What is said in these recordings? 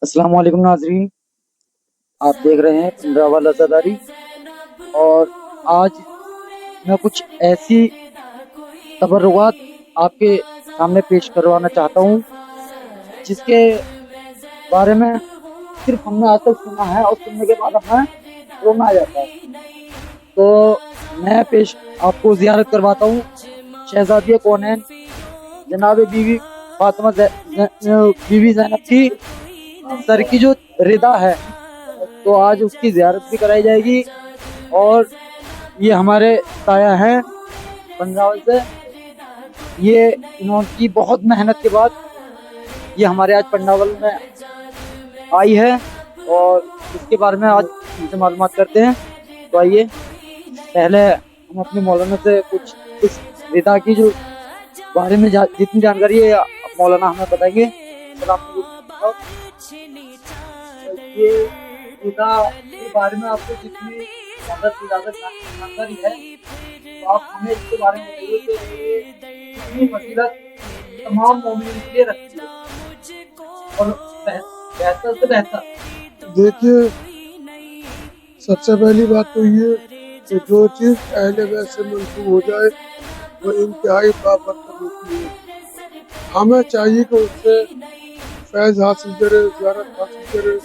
अस्सलाम वालेकुम नाजरीन, आप देख रहे हैं पिंजरावाला अज़ादारी। और आज मैं कुछ ऐसी तबर्रुआत आपके सामने पेश करवाना चाहता हूँ जिसके बारे में सिर्फ हमने आज तक सुना है और सुनने के बाद हमें रोना आ जाता है। तो मैं पेश आपको ज़ियारत करवाता हूँ शहजादी कौनैन जनाब बीवी ज़ैनब की सर की जो रिदा है, तो आज उसकी ज़ियारत भी कराई जाएगी। और ये हमारे ताया हैं पंजाब से, ये इन्होंने बहुत मेहनत के बाद ये हमारे आज पंडावल में आई है और इसके बारे में आज इनसे मालूमात करते हैं। तो आइए पहले हम अपने मौलाना से कुछ इस रिदा की जो बारे में जितनी जानकारी है मौलाना हमें बताएंगे। ये रिदा के बारे में आपको जितनी ज़्यादा से ज़्यादा जानकारी है तो आप हमें इसके बारे में बताइए कि ये कितनी फजीलत तमाम मोमिन के लिए रखती है और बेहतर से बेहतर। देखिए, सबसे पहली बात तो ये कि जो चीज़ अहले बैत से मंसूब हो जाए वो इंतहाई बाबरकत होती है। हमें चाहिए कि उससे फैज़ हासिल करे, ज़ियारत हासिल करे।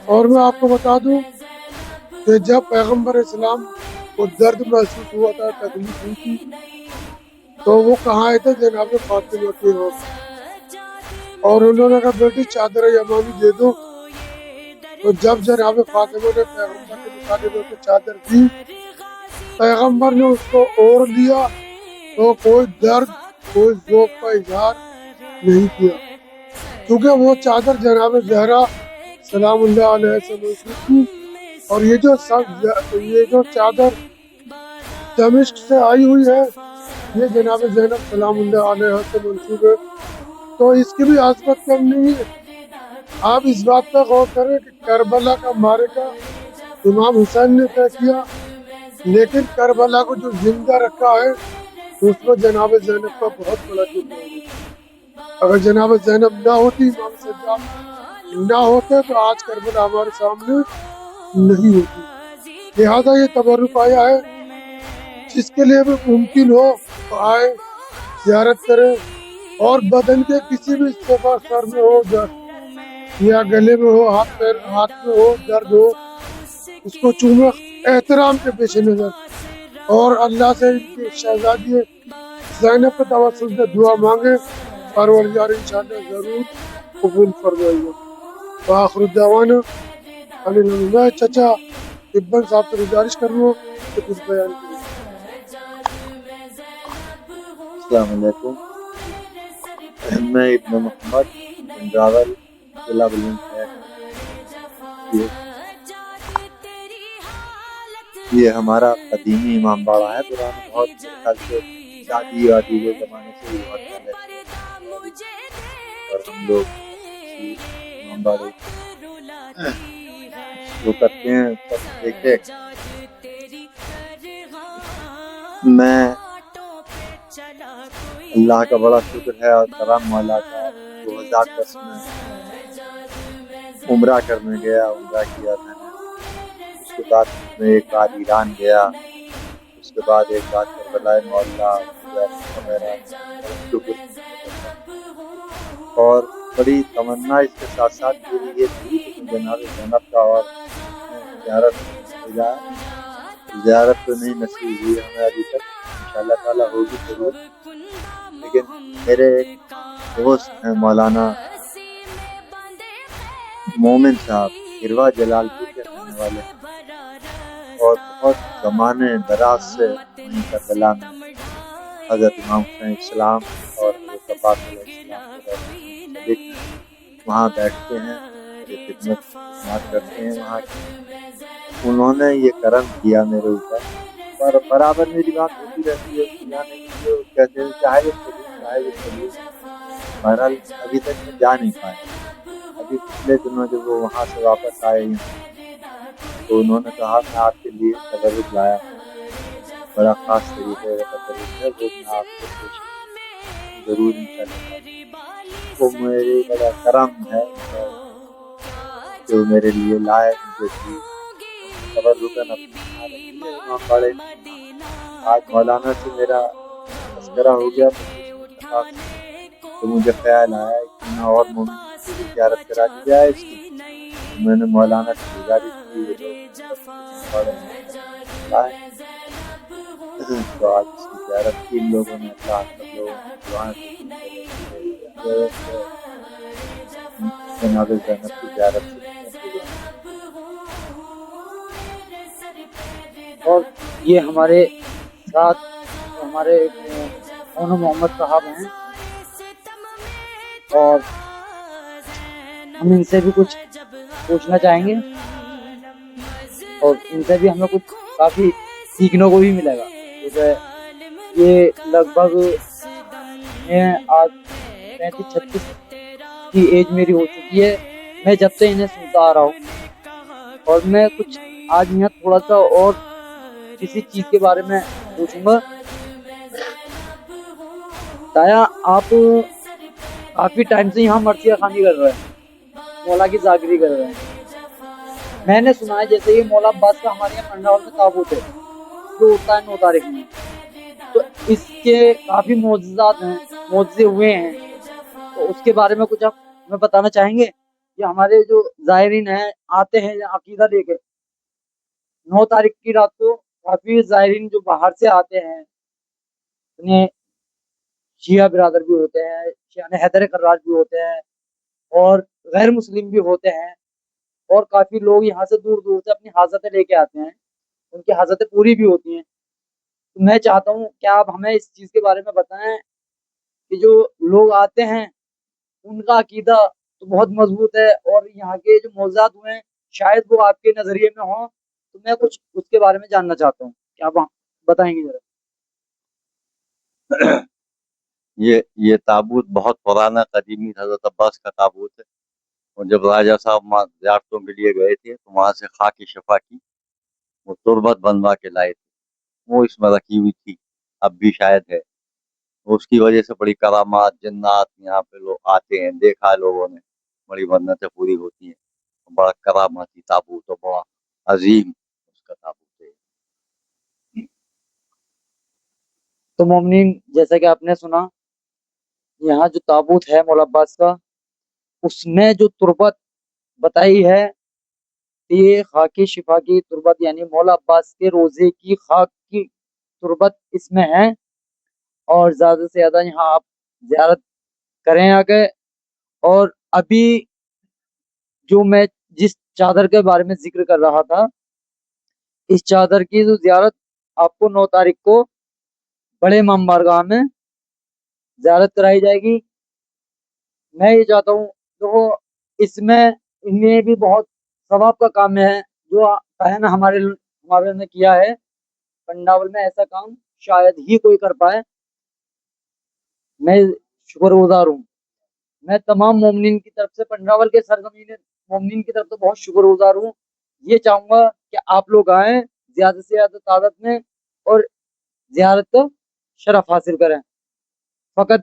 और मैं आपको बता दूं कि जब पैगम्बर इस्लाम को दर्द महसूस हुआ था, तकलीफ हुई थी, तो वो कहाँ आए थे? जनाब फातिमा के यहाँ। और उन्होंने कहा बेटी चादर यमानी दे दो। तो जब जनाब फातिमा ने पैगम्बर के मुखातिब को चादर दी, पैगम्बर ने उसको ओढ़ लिया तो कोई दर्द, कोई ज़ौक़ का इजहार नहीं किया, क्योंकि वो चादर जनाब ज़हरा सलामुल्लाह अलैहा से मंसूब थी। और ये जो चादर दमिश्क से आई हुई है, ये जनाब ज़ैनब सलामुल्लाह अलैहा से मंसूब है। तो इसकी भी आसपत कम नहीं है। आप इस बात पर गौर करें कि करबला का मारिका इमाम हुसैन ने तय किया, लेकिन करबला को जो जिंदा रखा है तो उसमें जनाब ज़ैनब का बहुत बड़ा किरदार है। अगर जनाब ज़ैनब ना होती, इमाम सज्जाद ना होते, तो आज करबला हमारे सामने नहीं होती। लिहाजा ये तबरुक आया है, जिसके लिए भी मुमकिन हो तो आए, ज़ियारत करें। और बदन के किसी भी हिस्से पर, सर में हो दर्द या गले में हो, हाथ में हो दर्द हो, उसको चूमे एहतराम के पेश नज़र, और अल्लाह से इनकी शहजादी ज़ैनब के तवस्सुल से दुआ मांगे, परवरदिगार इंशाअल्लाह ज़रूर कबूल फरमाएगा। आखिर दावाना मैं चचा इब्बन साहब से गुजारिश कर रहा हूँ कि कुछ बयान करें। अस्सलाम वालेकुम, मैं इब्न मोहम्मद पंजावल जिला बुलंदशहर। ये हमारा कदीमी इमाम बाड़ा है, पुराना बहुत ख्याल से शादी वादी के ज़माने से ही बहुत पहले, और हम लोग इमाम बाड़े जो करते हैं सब देखे। मैं अल्लाह का बड़ा शुक्र है और करम वाला का 2010 में उम्रा करने गया, उम्रा किया मैंने। उसके बाद मैं एक बार ईरान गया, उसके बाद एक बार करबला मौला वगैरह, और बड़ी तमन्ना इसके साथ साथ मेरी ये थी कि जनाब ज़ैनब का और ज़ियारत तो नहीं नसीब हुई हमें अभी तक, इंशाअल्लाह ताला होगी जरूर। लेकिन मेरे एक दोस्त हैं मौलाना मोमिन साहब, गिरवा जलालपुर के रहने वाले, और बहुत ज़माने दराज से वहीं करबला में हज़रत इमाम हुसैन इस्लाम और हज़रत अब्बास अलैहिस्सलाम वहाँ बैठते हैं, ये खिदमत करते हैं वहाँ की। उन्होंने ये करम किया मेरे ऊपर, और बराबर मेरी बात होती रहती है, नहीं जो कहते हैं चाहे चलिए। बहरहाल अभी तक मैं जा नहीं पाए। अभी पिछले दिनों जब वो वहाँ से वापस आए तो उन्होंने कहा मैं आपके लिए तबरुक लाया, बड़ा ख़ास तरीके का तबरुक है, वो मैं आपको ज़रूर इंशाअल्लाह। वो मेरे बड़ा करम है, کہ وہ میرے لیے لائے مجھے دی تبرکن اپنے یہاں رکھی ہے امام باڑے نے۔ آج مولانا سے میرا تذکرہ ہو گیا مجلس اتفاق سے، تو مجھے خیال آیا کہ نہ اور مومنین کی بھی زیارت کرا دی جائے اس کی۔ تو میں نے مولانا سے گزارش کی یہ لوگ امام باڑے میں لائے تو آج اس کی زیارت کی ان لوگوں نے۔ اللہ سب لوگوں کی دعائیں قبول کرے، جناب زینب کی زیارت سے اور یہ ہمارے ساتھ ہمارے مولانا محمد صاحب ہیں، اور ہم ان سے بھی کچھ پوچھنا چاہیں گے، اور ان سے بھی ہمیں کچھ کافی سیکھنے کو بھی ملے گا۔ جیسے یہ لگ بھگ آج 35-36 کی ایج میری ہو چکی ہے، میں جب سے انہیں سنتا آ رہا ہوں، اور میں کچھ آج یہاں تھوڑا سا اور کسی چیز کے بارے میں پوچھوں گا۔ تایا آپ کافی ٹائم سے یہاں مرثیہ خوانی کر رہے ہیں، مولا کی ذاکری کر رہے ہیں۔ میں نے سنا ہے جیسے یہ مولا عباس کا ہمارے یہاں پنڈاول میں تابوت ہے جو ہوتا ہے 9 تاریخ میں، تو اس کے کافی معجزات ہیں، معجزے ہوئے ہیں، تو اس کے بارے میں کچھ آپ ہمیں بتانا چاہیں گے؟ کہ ہمارے جو زائرین ہیں آتے ہیں عقیدہ لے کے 9 تاریخ کی رات کو، کافی زائرین جو باہر سے آتے ہیں، انہیں شیعہ برادر بھی ہوتے ہیں، شیعہ حیدر کرار بھی ہوتے ہیں، اور غیر مسلم بھی ہوتے ہیں، اور کافی لوگ یہاں سے دور دور سے اپنی حاجتیں لے کے آتے ہیں، ان کی حاجتیں پوری بھی ہوتی ہیں۔ تو میں چاہتا ہوں کہ آپ ہمیں اس چیز کے بارے میں بتائیں کہ جو لوگ آتے ہیں ان کا عقیدہ تو بہت مضبوط ہے، اور یہاں کے جو معجزات ہوئے ہیں شاید وہ آپ کے نظریے میں ہوں، تو میں کچھ اس کے بارے میں جاننا چاہتا ہوں، کیا آپ بتائیں گے ذرا؟ یہ تابوت بہت پرانا قدیمی حضرت عباس کا تابوت ہے، اور جب راجہ صاحب وہاں زیارتوں کے لیے گئے تھے تو وہاں سے خاک شفا کی وہ تربت بنوا کے لائے تھے، وہ اس میں رکھی ہوئی تھی، اب بھی شاید ہے۔ اس کی وجہ سے بڑی کرامات جنات یہاں پہ لوگ آتے ہیں، دیکھا لوگوں نے، بڑی منتیں پوری ہوتی ہیں، بڑا کراماتی تابوت اور بڑا عظیم اس کا تابوت ہے۔ تو مومنین، جیسا کہ آپ نے سنا، یہاں جو تابوت ہے مولا عباس کا، اس میں جو تربت بتائی ہے یہ خاک شفا کی تربت، یعنی مولا عباس کے روزے کی خاک کی تربت اس میں ہے، اور زیادہ سے زیادہ یہاں آپ زیارت کریں آگے۔ اور ابھی جو میں جس چادر کے بارے میں ذکر کر رہا تھا، اس چادر کی جو زیارت آپ کو 9 تاریخ کو بڑے امام بارگاہ میں زیارت کرائی جائے گی۔ میں یہ چاہتا ہوں جو اس میں انہیں بھی بہت ثواب کا کام ہے، جو بہن ہمارے نے کیا ہے پنڈاول میں، ایسا کام شاید ہی کوئی کر پائے۔ میں شکر گزار ہوں، میں تمام مومنین کی طرف سے، پنڈاول کے سرزمین مومنین کی طرف سے بہت شکر گزار ہوں۔ یہ چاہوں گا کہ آپ لوگ آئیں زیادہ سے زیادہ تعداد میں اور زیارت کا شرف حاصل کریں۔ فقط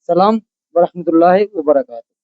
سلام ورحمۃ اللہ وبرکاتہ۔